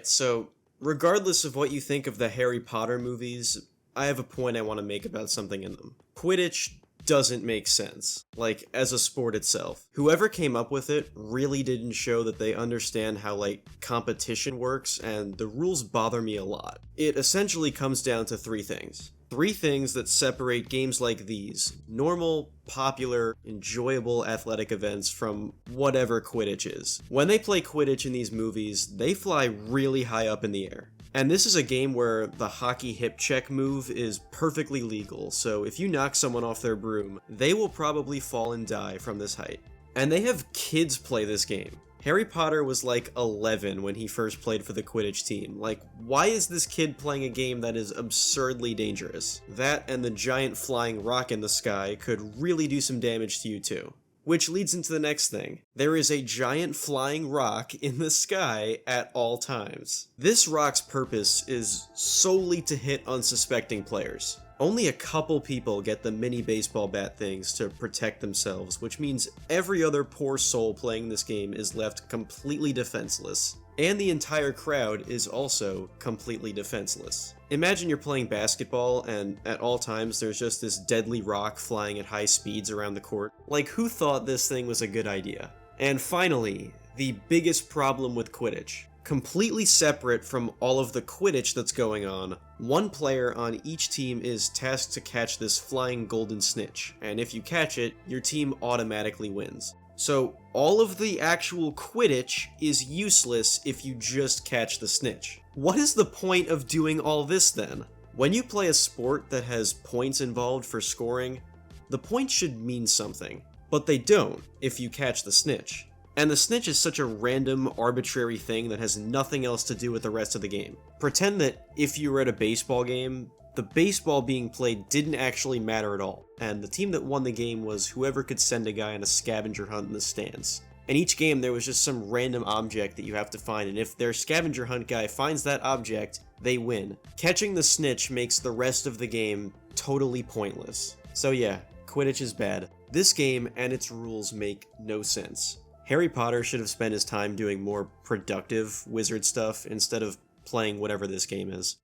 Alright, so regardless of what you think of the Harry Potter movies, I have a point I want to make about something in them. Quidditch doesn't make sense, like, as a sport itself. Whoever came up with it really didn't show that they understand how, like, competition works, and the rules bother me a lot. It essentially comes down to three things. Three things that separate games like these, normal, popular, enjoyable athletic events, from whatever Quidditch is. When they play Quidditch in these movies, they fly really high up in the air. And this is a game where the hockey hip check move is perfectly legal, so if you knock someone off their broom, they will probably fall and die from this height. And they have kids play this game. Harry Potter was like 11 when he first played for the Quidditch team. Like, why is this kid playing a game that is absurdly dangerous? That and the giant flying rock in the sky could really do some damage to you too. Which leads into the next thing. There is a giant flying rock in the sky at all times. This rock's purpose is solely to hit unsuspecting players. Only a couple people get the mini baseball bat things to protect themselves, which means every other poor soul playing this game is left completely defenseless. And the entire crowd is also completely defenseless. Imagine you're playing basketball and at all times there's just this deadly rock flying at high speeds around the court. Like, who thought this thing was a good idea? And finally, the biggest problem with Quidditch. Completely separate from all of the Quidditch that's going on, one player on each team is tasked to catch this flying golden snitch, and if you catch it, your team automatically wins. So all of the actual Quidditch is useless if you just catch the snitch. What is the point of doing all this then? When you play a sport that has points involved for scoring, the points should mean something, but they don't if you catch the snitch. And the snitch is such a random, arbitrary thing that has nothing else to do with the rest of the game. Pretend that if you were at a baseball game, the baseball being played didn't actually matter at all, and the team that won the game was whoever could send a guy on a scavenger hunt in the stands. In each game, there was just some random object that you have to find, and if their scavenger hunt guy finds that object, they win. Catching the snitch makes the rest of the game totally pointless. So yeah, Quidditch is bad. This game and its rules make no sense. Harry Potter should have spent his time doing more productive wizard stuff instead of playing whatever this game is.